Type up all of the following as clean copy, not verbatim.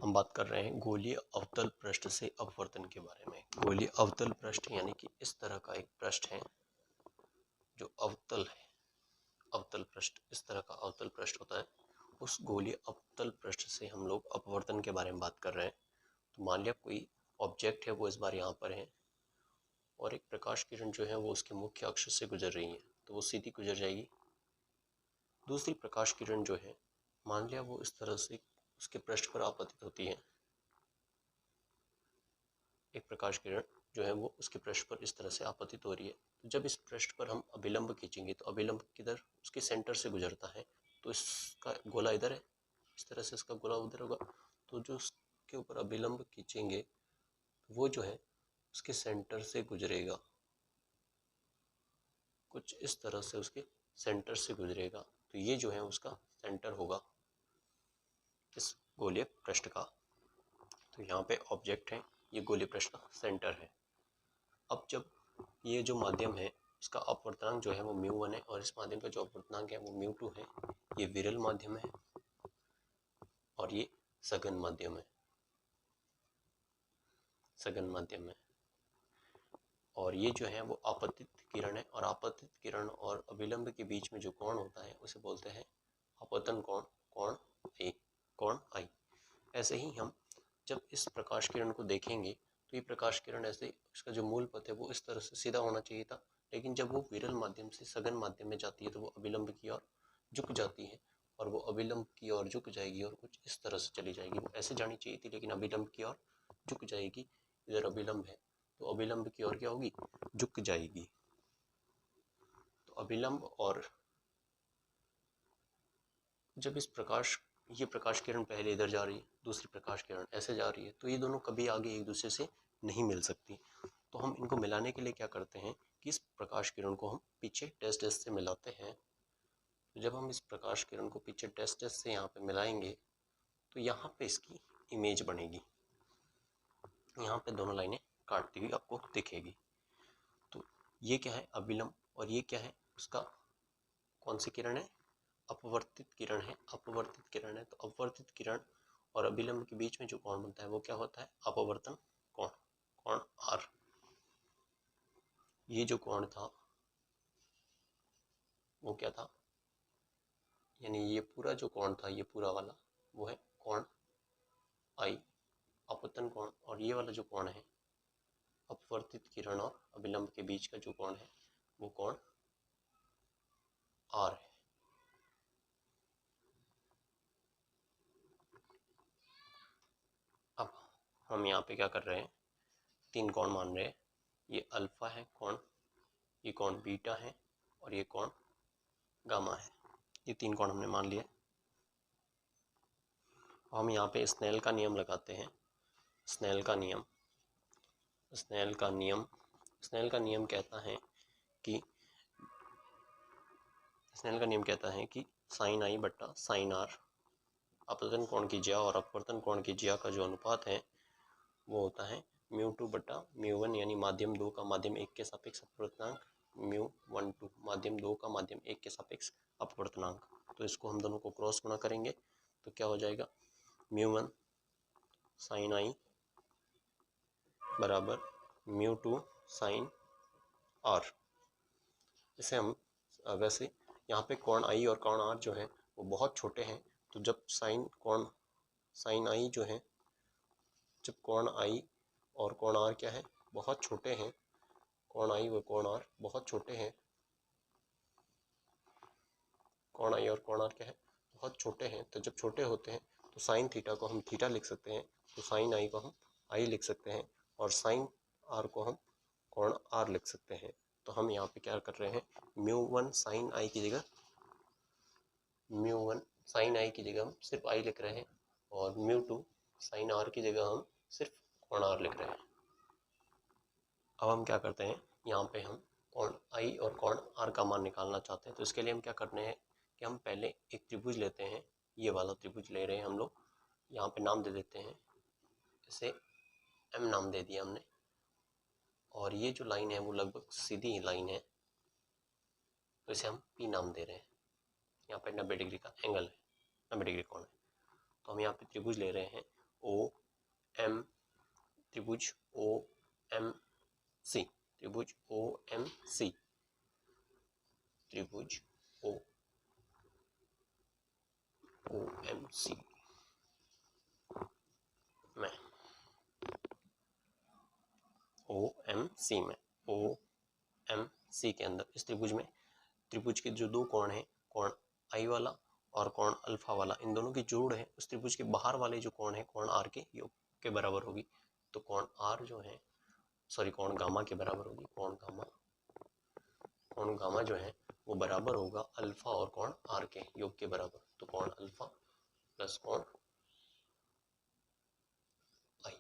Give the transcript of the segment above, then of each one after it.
हम बात कर रहे हैं गोलीय अवतल पृष्ठ से अपवर्तन के बारे में। गोलीय अवतल पृष्ठ यानी कि इस तरह का एक पृष्ठ है जो अवतल है। अवतल पृष्ठ, इस तरह का अवतल पृष्ठ होता है। उस गोलीय अवतल पृष्ठ से हम लोग अपवर्तन के बारे में बात कर रहे हैं। तो मान लिया कोई ऑब्जेक्ट है वो इस बार यहाँ पर है और एक प्रकाश किरण जो है वो उसके मुख्य अक्ष से गुजर रही है, तो वो सीधी गुजर जाएगी। दूसरी प्रकाश किरण जो है, मान लिया वो इस तरह से उसके पृष्ठ पर आपतित होती है। एक प्रकाश किरण जो है वो उसके पृष्ठ पर इस तरह से आपतित हो रही है। तो जब इस पृष्ठ पर हम अभिलंब खींचेंगे तो अभिलंब किधर, उसके सेंटर से गुजरता है, तो इसका गोला इधर है, इस तरह से इसका गोला उधर होगा। तो जो उसके ऊपर अभिलंब खींचेंगे वो जो है उसके सेंटर से गुजरेगा, कुछ इस तरह से उसके सेंटर से गुजरेगा। तो ये जो है उसका सेंटर होगा इस गोलीय पृष्ठ का। तो यहाँ पे ऑब्जेक्ट है, ये गोलीय पृष्ठ का सेंटर है। अब जब ये जो माध्यम है इसका अपवर्तनांक जो है वो μ1 है और इस माध्यम का जो अपवर्तनांक है वो μ2 है। ये विरल माध्यम है और ये सघन माध्यम है, सघन माध्यम है। और ये जो है वो आपतित किरण है और आपतित किरण और अभिलंब के बीच में जो कोण होता है उसे बोलते हैं अपवर्तन कोण, कोण ए, कोण आई। ऐसे ही हम जब इस प्रकाश किरण को देखेंगे तो ये प्रकाश किरण ऐसे, इसका जो मूल पथ है वो इस तरह से सीधा होना चाहिए था, लेकिन जब वो विरल माध्यम से सघन माध्यम में जाती है तो वो अभिलंब की ओर झुक जाती है और वो अभिलंब की ओर झुक जाएगी और कुछ इस तरह से चली जाएगी। वो ऐसे जानी चाहिए थी लेकिन अभिलंब की ओर झुक जाएगी। इधर अभिलंब है तो अभिलंब की ओर क्या होगी, झुक जाएगी। तो अभिलंब और जब इस प्रकाश, ये प्रकाश किरण पहले इधर जा रही है, दूसरी प्रकाश किरण ऐसे जा रही है, तो ये दोनों कभी आगे एक दूसरे से नहीं मिल सकती। तो हम इनको मिलाने के लिए क्या करते हैं कि इस प्रकाश किरण को हम पीछे डैश डैश से मिलाते हैं। तो जब हम इस प्रकाश किरण को पीछे डैश डैश से यहाँ पे मिलाएंगे तो यहाँ पे इसकी इमेज बनेगी, यहाँ पे दोनों लाइनें काटती हुई आपको दिखेगी। तो ये क्या है, अभिलंब, और ये क्या है, उसका कौन सी किरण है, अपवर्तित किरण है। अपवर्तित किरण है तो अपवर्तित किरण और अभिलंब के बीच में जो कोण बनता है वो क्या होता है, अपवर्तन कोण, कोण आर। ये जो कोण था वो क्या था, यानी ये पूरा जो कोण था, ये पूरा वाला वो है कोण आई, अपवर्तन कोण। और ये वाला जो कोण है अपवर्तित किरण और अभिलंब के बीच का जो कोण है वो कोण आर है। अब हम यहाँ पे क्या कर रहे हैं, तीन कोण मान रहे हैं। ये अल्फा है कोण, ये कोण बीटा है और ये कोण गामा है। ये तीन कोण हमने मान लिए। हम यहाँ पे स्नेल का नियम लगाते हैं। स्नेल का नियम, स्नेल का नियम, स्नेल का नियम कहता है कि, स्नेल का नियम कहता है कि साइन आई बट्टा साइन आर, अपवर्तन कोण की ज्या और अपवर्तन कोण की ज्या का जो अनुपात है वो होता है μ2 बट्टा μ1, यानी माध्यम 2 का माध्यम 1 के सापेक्ष अपवर्तनांक, μ12 माध्यम 2 का माध्यम 1 के सापेक्ष अपवर्तनांक। तो इसको हम दोनों को क्रॉस गुणा करेंगे तो क्या हो जाएगा, μ1 साइन आई बराबर μ2 साइन आर। इसे हम वैसे यहाँ पे कोण आई और कोण आर जो है वो बहुत छोटे हैं, तो जब साइन आई जो है, जब कोण आई और कोण आर क्या है, बहुत छोटे हैं, कोण आई व कोण आर बहुत छोटे हैं, कोण आई और कोण आर क्या है, बहुत छोटे हैं। तो जब छोटे होते हैं तो साइन थीटा को हम थीटा लिख सकते हैं, तो साइन आई को हम आई लिख सकते हैं और साइन आर को हम कोण आर लिख सकते हैं। तो हम यहाँ पे क्या कर रहे हैं, μ1 साइन आई की जगह, μ1 साइन आई की जगह हम सिर्फ आई लिख रहे हैं और μ2 साइन आर की जगह हम सिर्फ कोण आर लिख रहे हैं। अब हम क्या करते हैं, यहाँ पे हम कोण आई और कोण आर का मान निकालना चाहते हैं। तो इसके लिए हम क्या करने हैं कि हम पहले एक त्रिभुज लेते हैं, ये वाला त्रिभुज ले रहे हैं हम लोग, यहाँ पे नाम दे देते हैं, इसे एम नाम दे दिया हमने। और ये जो लाइन है वो लगभग सीधी ही लाइन है तो इसे हम पी नाम दे रहे हैं। यहाँ पे 90 डिग्री का एंगल है, 90 डिग्री कोण है। तो हम यहाँ पे त्रिभुज ले रहे हैं ओ एम त्रिभुज ओ एम सी, त्रिभुज ओ एम सी, त्रिभुज ओ एम सी में, ओ एम सी में, ओ एम सी के अंदर इस त्रिभुज में, त्रिभुज के जो दो कोण हैं, कोण आई वाला और कोण अल्फा वाला, इन दोनों की जोड़ है उस त्रिभुज के बाहर वाले जो कोण है कोण आर के योग के बराबर होगी। तो कोण आर जो है, सॉरी कोण गामा के बराबर होगी, कोण गामा जो है वो बराबर होगा अल्फा और कोण आर के योग के बराबर। तो कोण अल्फा प्लस कोण आई,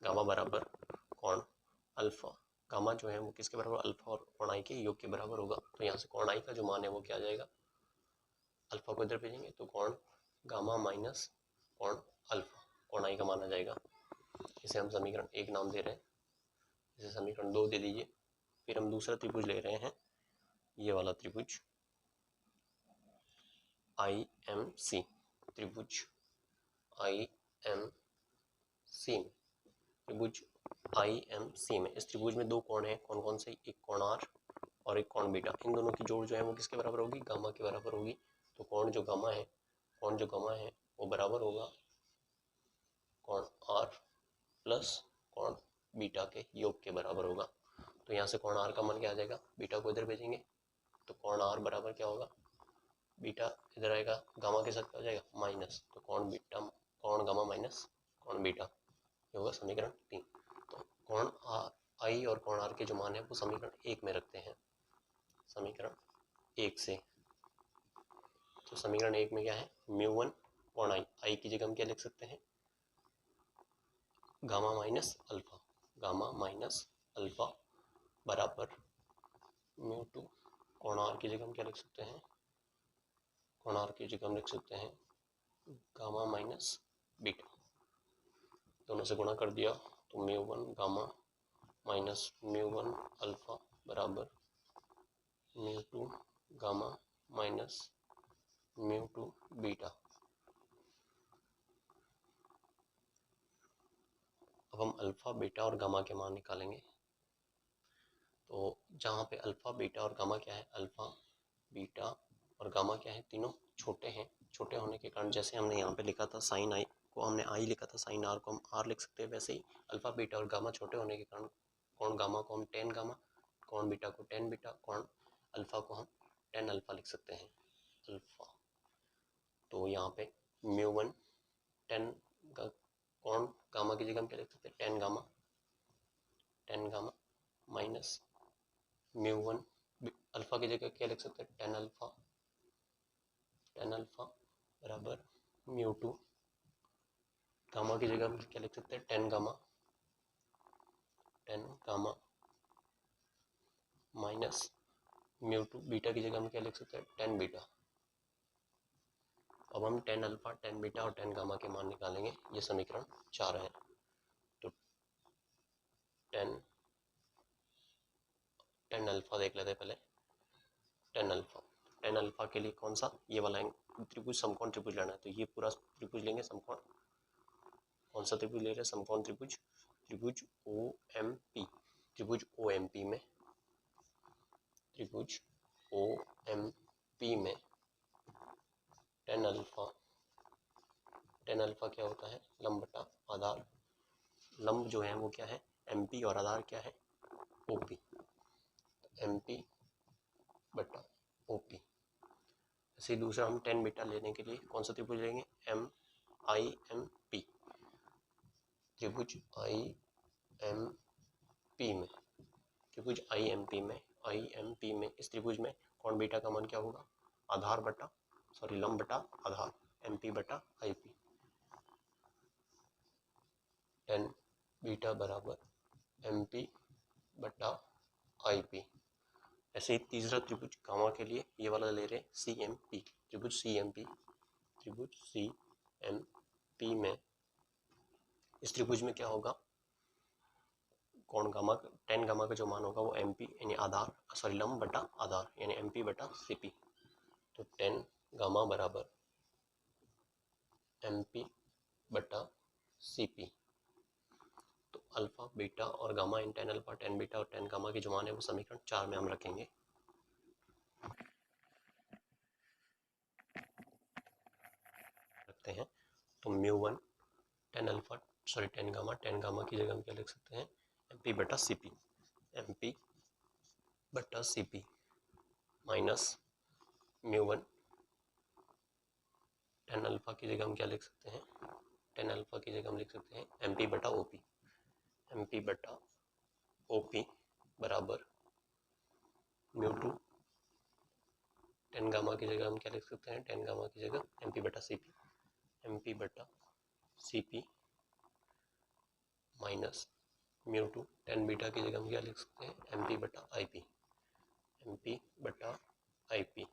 गामा बराबर कोण अल्फा, गामा जो है वो किसके बराबर, अल्फा और कोण आई के योग के बराबर होगा। तो यहाँ से कोण आई का जो मान है वो क्या आ जाएगा, अल्फा को इधर भेजेंगे तो कोण गामा माइनस कोण अल्फा, कोण आई का मान आ जाएगा। इसे हम समीकरण 1 नाम दे रहे हैं, इसे समीकरण 2 दे दीजिए। फिर हम दूसरा त्रिभुज ले रहे हैं, ये वाला त्रिभुज आई एम सी, त्रिभुज आई एम सी में, त्रिभुज आई एम सी में इस त्रिभुज में दो कोण हैं, कौन कौन से, एक कोण आर और एक कोण बीटा, इन दोनों की जोड़ जो है वो किसके बराबर होगी, गामा के बराबर होगी। तो कोण जो गामा है वो बराबर होगा कोण आर प्लस कोण बीटा के योग के बराबर होगा। तो यहाँ से कोण आर का मान क्या आ जाएगा, बीटा को इधर भेजेंगे तो कोण आर बराबर क्या होगा, बीटा इधर आएगा, गामा के साथ क्या हो जाएगा माइनस, तो कोण गामा माइनस कोण बीटा, ये होगा समीकरण 3। तो कोण आई और कोण आर के जो मान है वो समीकरण 1 में रखते हैं, समीकरण 1 से। तो समीकरण 1 में क्या है, μ1 कोण आई की जगह हम क्या लिख सकते हैं, गामा माइनस अल्फा बराबर μ2 कोण आर की जगह हम क्या लिख सकते हैं, कोण आर की जगह हम लिख सकते हैं गामा माइनस बीटा, दोनों से गुणा कर दिया तो μ1 गामा माइनस μ1 अल्फा बराबर μ2 गामा माइनस μ2 बीटा। अब हम अल्फा बीटा और गामा के मान निकालेंगे। तो जहाँ पे अल्फा बीटा और गामा क्या है, अल्फा बीटा और गामा क्या है, तीनों छोटे हैं, छोटे होने के कारण जैसे हमने यहाँ पे लिखा था साइन आई को हमने आई लिखा था, साइन आर को हम आर लिख सकते हैं, वैसे ही अल्फा बीटा और गामा छोटे होने के कारण कोण गामा को हम टेन गामा, कोण बीटा को टेन बीटा, कोण अल्फा को हम टेन अल्फा लिख सकते हैं, अल्फा। तो यहाँ पे μ1 टेन कोण गामा की जगह हम क्या लिख सकते हैं, टेन गामा माइनस μ1 अल्फा की जगह क्या लिख सकते हैं, टेन अल्फा बराबर μ2 गामा की जगह हम क्या लिख सकते हैं, टेन गामा माइनस μ2 बीटा की जगह हम क्या लिख सकते हैं, टेन बीटा। अब हम टेन अल्फा, टेन बीटा और टेन गामा के मान निकालेंगे, ये समीकरण 4 है। तो टेन अल्फा देख लेते हैं पहले, टेन अल्फा के लिए कौन सा, ये वाला त्रिभुज समकोण त्रिभुज लेना है, तो ये पूरा त्रिभुज लेंगे समकोण, कौन सा त्रिभुज ले रहे हैं, समकोण त्रिभुज, त्रिभुज ओ एम पी, त्रिभुज ओ एम पी में, त्रिभुज ओ एम पी में टेन अल्फा क्या होता है, लंब बटा आधार, लंब जो है वो क्या है एम पी और आधार क्या है ओ पी, एम पी बटा ओ पी। ऐसे दूसरा हम टेन बीटा लेने के लिए कौन सा त्रिभुज लेंगे, एम पी, त्रिभुज आई एम पी में, त्रिभुज आई एम पी में इस त्रिभुज में कोण बीटा का मान क्या होगा, आधार बटा लंब बटा आधार, एम पी बटा आई पी, टेन बीटा बराबर एम पी बटा आई पी। ऐसे ही तीसरा त्रिभुज गामा के लिए ये वाला ले रहे हैं सी एम पी, त्रिभुज सी एम पी में इस त्रिभुज में क्या होगा, कोण गामा, टेन गामा का जो मान होगा वो एम पी यानी आधार लंब बटा आधार यानी एम पी बटा सी पी। तो टेन गामा बराबर एम पी बटा CP। तो अल्फा बीटा और gamma in tan alpha tan beta और टेन गामा की जो मान है वो समीकरण 4 में हम रखेंगे। रखते हैं तो μ1 tan alpha sorry tan gamma की जगह हम क्या लिख सकते हैं, MP बटा CP, MP बटा CP माइनस μ1 टेन अल्फा की जगह हम क्या लिख सकते हैं, टेन अल्फा की जगह हम लिख सकते हैं MP बटा OP, MP बटा OP बराबर μ2 टेन गामा की जगह हम क्या लिख सकते हैं, टेन गामा की जगह MP बटा CP, MP बटा CP माइनस μ2 टेन बीटा की जगह हम क्या लिख सकते हैं, MP बटा IP, MP बटा IP।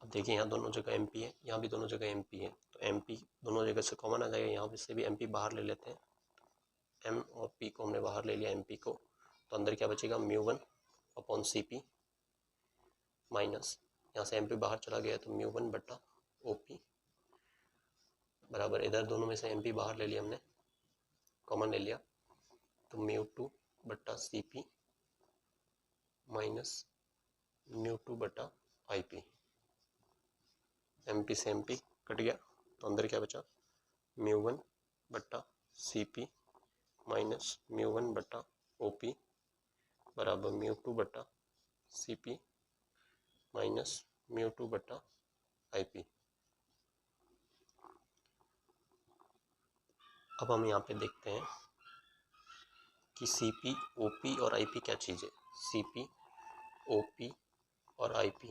अब देखिए यहाँ दोनों जगह MP है, यहाँ भी दोनों जगह MP है, तो MP दोनों जगह से कॉमन आ जाएगा, यहाँ से भी MP बाहर ले लेते हैं, M और P को हमने बाहर ले लिया MP को, तो अंदर क्या बचेगा μ1 अपॉन CP माइनस यहाँ से MP बाहर चला गया तो μ1 बटा OP बराबर इधर दोनों में से MP बाहर ले लिया हमने, कॉमन ले लिया, तो μ2 बटा CP माइनस μ2 बटा IP, MP से MP कट गया तो अंदर क्या बचा μ1 बटा CP माइनस μ1 बटा OP बराबर μ2 बटा CP माइनस μ2 बटा IP। अब हम यहाँ पे देखते हैं कि CP, OP और IP क्या चीज़ है। CP, OP और IP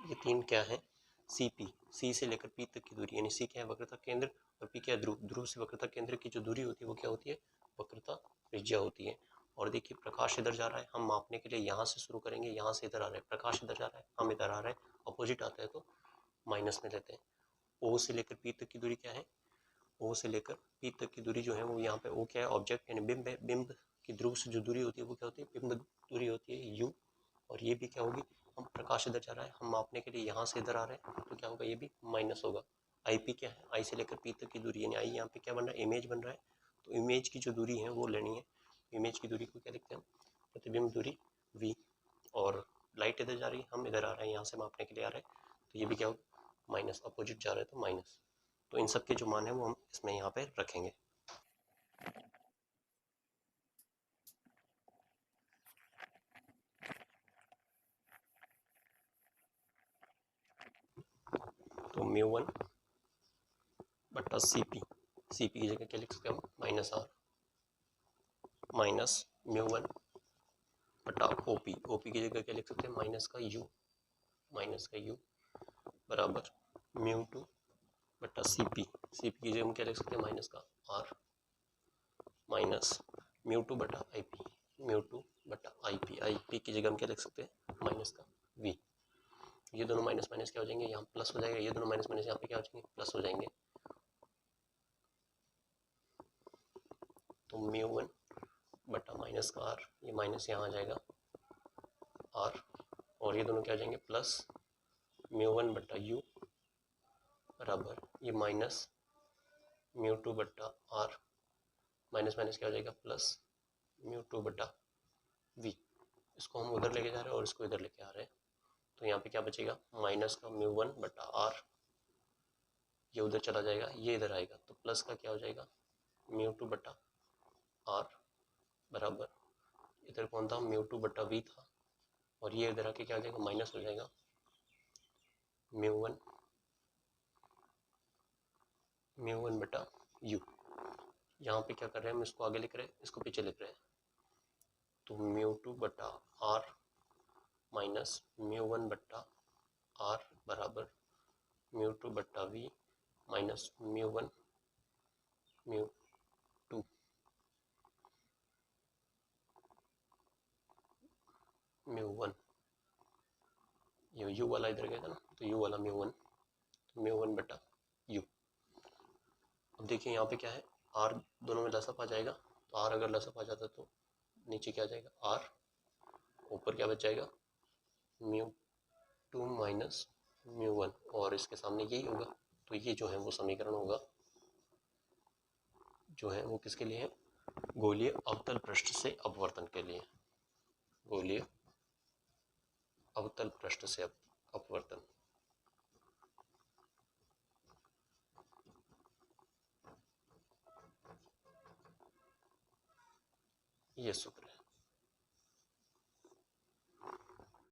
ये तीन क्या है, CP C से लेकर P तक की दूरी, यानी C क्या है वक्रता केंद्र और P क्या है ध्रुव, ध्रुव से वक्रता केंद्र की जो दूरी होती है वो क्या होती है, वक्रता त्रिज्या होती है। और देखिए प्रकाश इधर जा रहा है, हम मापने के लिए यहाँ से शुरू करेंगे, यहाँ से इधर आ रहा है, प्रकाश इधर जा रहा है, हम इधर आ रहे हैं, अपोजिट आता है तो माइनस में लेते हैं। O से लेकर P तक की दूरी क्या है, O से लेकर P तक की दूरी जो है वो यहाँ पे O क्या है, ऑब्जेक्ट यानी बिंब है, बिंब की ध्रुव से जो दूरी होती है वो क्या होती है, बिंब दूरी होती है U, और ये भी क्या होगी, हम प्रकाश इधर जा रहा है, हम मापने के लिए यहाँ से इधर आ रहे हैं तो क्या होगा, ये भी माइनस होगा। IP क्या है, I से लेकर P तक की दूरी, यानी I यहाँ पे क्या बन रहा है, इमेज बन रहा है, तो इमेज की जो दूरी है वो लेनी है, इमेज की दूरी को क्या लिखते हैं, प्रतिबिंब दूरी V, और लाइट इधर जा रही है, हम इधर आ रहे हैं, यहाँ से मापने के लिए आ रहे हैं, तो ये भी क्या होगा माइनस, अपोजिट जा रहे हैं तो माइनस। तो इन सब के जो मान है वो हम इसमें यहाँ पे रखेंगे। तो μ1 बटा CP, CP की जगह क्या लिख सकते हैं हम, माइनस R माइनस μ1 बटा OP, OP की जगह क्या लिख सकते हैं, माइनस का U, माइनस का U बराबर μ2 बटा CP, CP की जगह हम क्या लिख सकते हैं, माइनस का R माइनस μ2 बटा IP, μ2 बटा IP, IP की जगह हम क्या लिख सकते हैं, माइनस का V, ये दोनों माइनस माइनस क्या हो जाएंगे, यहाँ प्लस हो जाएगा, ये दोनों माइनस माइनस यहाँ पे क्या हो जाएंगे, प्लस हो जाएंगे, तो μ1 बटा माइनस का R, ये माइनस यहाँ आ जाएगा R, और ये दोनों क्या हो जाएंगे प्लस, μ1 बटा U बराबर ये माइनस μ2 बटा R, माइनस माइनस क्या हो जाएगा प्लस μ2 बटा V, इसको हम उधर लेके जा रहे हैं और इसको इधर लेके आ रहे हैं, तो यहाँ पे क्या बचेगा, माइनस का μ1 बटा R, ये उधर चला जाएगा, ये इधर आएगा, तो प्लस का क्या हो जाएगा μ2 बटा R बराबर इधर कौन था, μ2 बटा V था, और ये इधर आके क्या हो जाएगा, माइनस हो जाएगा μ1 बटा U। यहाँ पे क्या कर रहे हैं हम, इसको आगे लिख रहे हैं, इसको पीछे लिख रहे हैं, तो μ2 बटा R माइनस μ1 बटा R बराबर μ2 बटा V माइनस μ1 μ2 μ1, ये U वाला इधर गया था ना, तो U वाला μ1, तो μ1 बटा U। अब देखिए यहाँ पे क्या है, R दोनों में लसअप आ जाएगा, तो R अगर लसअप आ जाता तो नीचे क्या आ जाएगा R, ऊपर क्या बच जाएगा μ2 माइनस μ1, और इसके सामने यही होगा, तो ये जो है वो समीकरण होगा जो है वो किसके लिए है? गोलीय अवतल पृष्ठ से अपवर्तन के लिए। गोलीय अवतल पृष्ठ से अपवर्तन। ये सूत्र है।